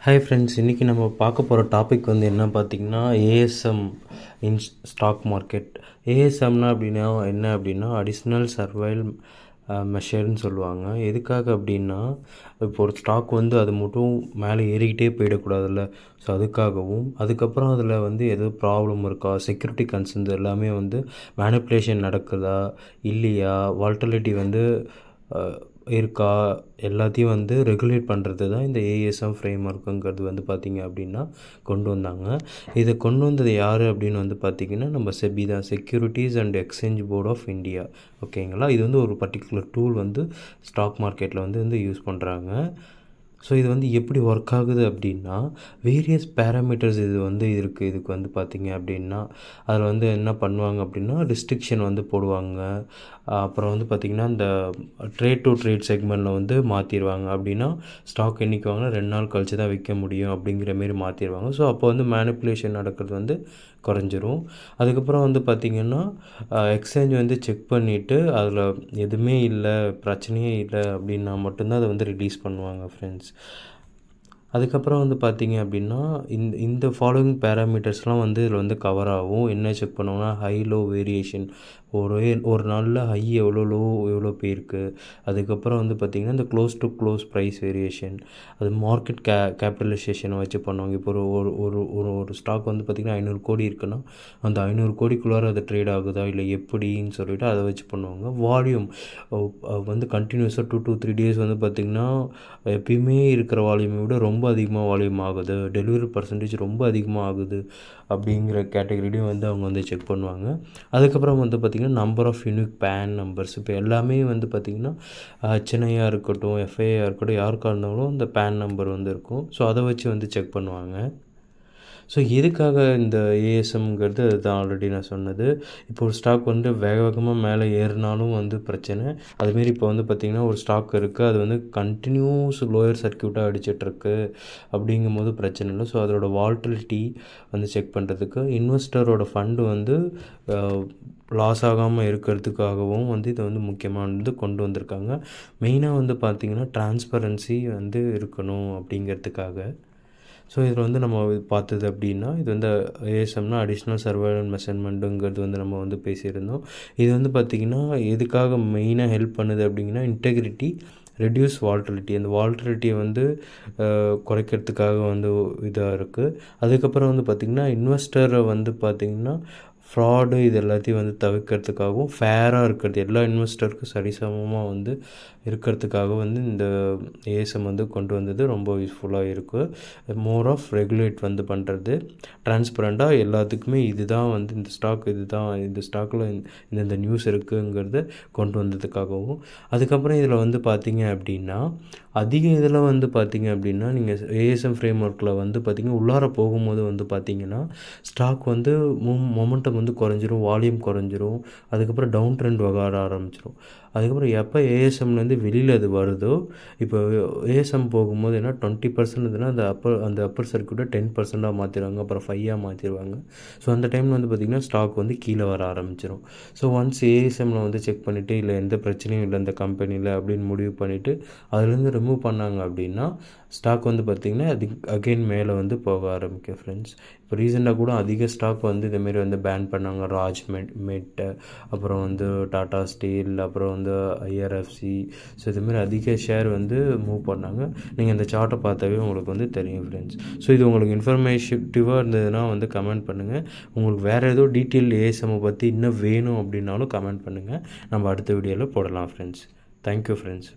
Hi friends, இன்றைக்கி நம்ம பார்க்க போகிற டாபிக் வந்து என்ன பார்த்திங்கன்னா ஏஎஸ்எம் இன் ஸ்டாக் மார்க்கெட். ஏஎஸ்எம்னா அப்படின்னா என்ன அப்படின்னா அடிஷ்னல் சர்வைவல் மெஷர்னு சொல்லுவாங்க. எதுக்காக அப்படின்னா இப்போ ஒரு ஸ்டாக் வந்து அது மட்டும் மேலே ஏறிக்கிட்டே போயிடக்கூடாதுல்ல. ஸோ அதுக்காகவும் அதுக்கப்புறம் அதில் வந்து எது ப்ராப்ளம் இருக்கா, செக்யூரிட்டி கன்சர்ன்ஸ் எல்லாமே வந்து மேனிப்புலேஷன் நடக்குதா இல்லையா, வால்டிலிட்டி வந்து இருக்கா, எல்லாத்தையும் வந்து ரெகுலேட் பண்ணுறது தான் இந்த ஏஎஸ்எம் ஃப்ரேம் ஒர்க்குங்கிறது வந்து பார்த்திங்க அப்படின்னா கொண்டு வந்தாங்க. இதை கொண்டு வந்தது யார் அப்படின்னு வந்து பார்த்திங்கன்னா நம்ம செபி தான், securities and exchange board of India. ஓகேங்களா. இது வந்து ஒரு பர்டிகுலர் டூல் வந்து ஸ்டாக் மார்க்கெட்டில் வந்து யூஸ் பண்ணுறாங்க. ஸோ இது வந்து எப்படி ஒர்க் ஆகுது அப்படின்னா வேரியஸ் பேராமீட்டர்ஸ் இது வந்து இருக்குது. இதுக்கு வந்து பார்த்திங்க அப்படின்னா அதில் வந்து என்ன பண்ணுவாங்க அப்படின்னா ரெஸ்ட்ரிக்ஷன் வந்து போடுவாங்க. அப்புறம் வந்து பார்த்திங்கன்னா இந்த ட்ரேட் டு ட்ரேட் செக்மெண்ட்டில் வந்து மாற்றிடுவாங்க. அப்படின்னா ஸ்டாக் என்றைக்கு வாங்கினா 2 நாள் கழிச்சு தான் விற்க முடியும் அப்படிங்கிற மாரி மாற்றிடுவாங்க. ஸோ அப்போ வந்து மேனிப்புலேஷன் நடக்கிறது வந்து குறைஞ்சிரும். அதுக்கப்புறம் வந்து பார்த்திங்கன்னா எக்ஸ்சேஞ்ச் வந்து செக் பண்ணிவிட்டு அதில் எதுவுமே இல்லை, பிரச்சனையே இல்லை அப்படின்னா மட்டும்தான் அதை வந்து ரிலீஸ் பண்ணுவாங்க ஃப்ரெண்ட்ஸ். அதுக்கப்புறம் வந்து பார்த்திங்க அப்படின்னா இந்த ஃபாலோவிங் பேராமீட்டர்ஸ்லாம் வந்து இதில் வந்து கவர் ஆகும். என்ன செக் பண்ணுவோம்னா ஹை லோ வேரியேஷன், ஒரு நாளில் ஹை எவ்வளோ, லோ எவ்வளோ போயிருக்கு. அதுக்கப்புறம் வந்து பார்த்திங்கன்னா இந்த close to close price variation, அது மார்க்கெட் கேபிட்டலைசேஷனை வச்சு பண்ணுவாங்க. இப்போ ஒரு ஒரு ஒரு ஒரு ஸ்டாக் வந்து பார்த்திங்கன்னா 500 கோடி இருக்குன்னா அந்த 500 கோடிக்குள்ளார அது ட்ரேட் ஆகுதா இல்லை எப்படின்னு சொல்லிவிட்டு அதை வச்சு பண்ணுவாங்க. வால்யூம் வந்து கண்டினியூஸாக 2 to 3 days வந்து பார்த்திங்கன்னா எப்பயுமே இருக்கிற வால்யூமை விட ரொம்ப அதிகமாக வால்யூம் ஆகுது, டெலிவரி பர்சன்டேஜ் ரொம்ப அதிகமாக ஆகுது அப்படிங்கிற கேட்டகரிலையும் வந்து அவங்க வந்து செக் பண்ணுவாங்க. அதுக்கப்புறம் வந்து பார்த்திங்கன்னா number of unique PAN numbers. இப்போ எல்லாமே வந்து பார்த்திங்கன்னா சென்னையாக இருக்கட்டும், எஃப்ஐஆர் இருக்கட்டும், யாருக்காக இருந்தாலும் இந்த பேன் நம்பர் வந்து இருக்கும். ஸோ அதை வச்சு வந்து செக் பண்ணுவாங்க. ஸோ எதுக்காக இந்த ஏஎஸ்எம்ங்கிறது அதுதான் ஆல்ரெடி நான் சொன்னது. இப்போ ஒரு ஸ்டாக் வந்து வேக வேகமாக மேலே ஏறினாலும் வந்து பிரச்சனை. அதுமாரி இப்போ வந்து பார்த்திங்கன்னா ஒரு ஸ்டாக் இருக்குது, அது வந்து கண்டினியூஸ் லோயர் சர்க்கியூட்டாக அடிச்சிட்ருக்கு அப்படிங்கும்போது பிரச்சனை இல்லை. ஸோ அதோட வால்டிலிட்டி வந்து செக் பண்ணுறதுக்கு இன்வெஸ்டரோட ஃபண்டு வந்து லாஸ் ஆகாமல் இருக்கிறதுக்காகவும் வந்து இதை வந்து முக்கியமானது கொண்டு வந்திருக்காங்க. மெயினாக வந்து பார்த்திங்கன்னா டிரான்ஸ்பரன்சி வந்து இருக்கணும் அப்படிங்கிறதுக்காக. ஸோ இதில் வந்து நம்ம பார்த்தது அப்படின்னா இது வந்து ஏஎஸ்எம்னா அடிஷ்னல் சர்வைவல் மெஷர்மெண்ட்டுங்கிறது வந்து நம்ம வந்து பேசியிருந்தோம். இது வந்து பார்த்திங்கன்னா எதுக்காக மெயினாக ஹெல்ப் பண்ணுது அப்படிங்கன்னா இன்டெகிரிட்டி, ரெடியூஸ் வால்டிலிட்டி, அந்த வால்டிலிட்டியை வந்து குறைக்கிறதுக்காக வந்து இதாக இருக்குது. அதுக்கப்புறம் வந்து பார்த்திங்கன்னா இன்வெஸ்டரை வந்து பார்த்திங்கன்னா ஃப்ராடு இது எல்லாத்தையும் வந்து தவிர்க்கிறதுக்காகவும் ஃபேராக இருக்கிறது, எல்லா இன்வெஸ்டருக்கும் சரிசமமாக வந்து இருக்கிறதுக்காக வந்து இந்த ஏஎஸ்எம் வந்து கொண்டு வந்தது ரொம்ப யூஸ்ஃபுல்லாக இருக்குது. மோர் ஆஃப் ரெகுலேட் வந்து பண்ணுறது, டிரான்ஸ்பரண்ட்டாக எல்லாத்துக்குமே இதுதான் வந்து இந்த ஸ்டாக், இதுதான் இந்த ஸ்டாக்கில் இந்த நியூஸ் இருக்குங்கிறத கொண்டு வந்ததுக்காகவும். அதுக்கப்புறம் இதில் வந்து பார்த்திங்க அப்படின்னா அதிக இதில் வந்து பார்த்திங்க அப்படின்னா நீங்கள் ஏஎஸ்எம் ஃப்ரேம் ஒர்க்கில் வந்து பார்த்திங்கன்னா உள்ளார போகும்போது வந்து பார்த்திங்கன்னா ஸ்டாக் வந்து மொமெண்டம் வந்து குறைஞ்சிரும், வால்யூம் குறைஞ்சிரும், அதுக்கப்புறம் டவுன் ட்ரெண்ட் வர ஆரம்பிச்சிடும். அதுக்கப்புறம் எப்போ ஏஎஸ்எம்லேருந்து வெளியில் அது வருதோ, இப்போ ஏஎஸ்எம் போகும்போது என்ன 20% இருந்ததுன்னா அந்த அப்பர் சர்க்கியூட்டை 10% மாற்றிடுவாங்க, அப்புறம் 5 மாற்றிடுவாங்க. ஸோ அந்த டைமில் வந்து பார்த்திங்கன்னா ஸ்டாக் வந்து கீழே வர ஆரம்பிச்சிடும். ஸோ ஒன்ஸ் ஏஎஸ்எம்மில் வந்து செக் பண்ணிவிட்டு இல்லை எந்த பிரச்சனையும் இல்லை இந்த கம்பெனியில் அப்படின்னு முடிவு பண்ணிவிட்டு அதுலேருந்து ரிமூவ் பண்ணாங்க அப்படின்னா ஸ்டாக் வந்து பார்த்திங்கன்னா அது அகெயின் மேலே வந்து போக ஆரம்பிக்கும் ஃப்ரெண்ட்ஸ். இப்போ ரீசெண்டாக கூட அதிக ஸ்டாக் வந்து இதேமாரி வந்து பேன் பண்ணாங்க. ராஜ் மெட்டு, அப்புறம் வந்து டாடா ஸ்டீல், அப்புறம் வந்து ஐஆர்எஃப்சி. ஸோ இதுமாரி அதிக ஷேர் வந்து மூவ் பண்ணாங்க. நீங்கள் இந்த சார்ட்டை பார்த்தாவே உங்களுக்கு வந்து தெரியும் ஃப்ரெண்ட்ஸ். ஸோ இது உங்களுக்கு இன்ஃபர்மேட்டிவாக இருந்ததுன்னா வந்து கமெண்ட் பண்ணுங்கள். உங்களுக்கு வேறு ஏதோ டீட்டெயில் ஏஎஸ்எம்மை பற்றி இன்னும் வேணும் அப்படின்னாலும் கமெண்ட் பண்ணுங்கள். நம்ம அடுத்த வீடியோவில் போடலாம் ஃப்ரெண்ட்ஸ். Thank you friends.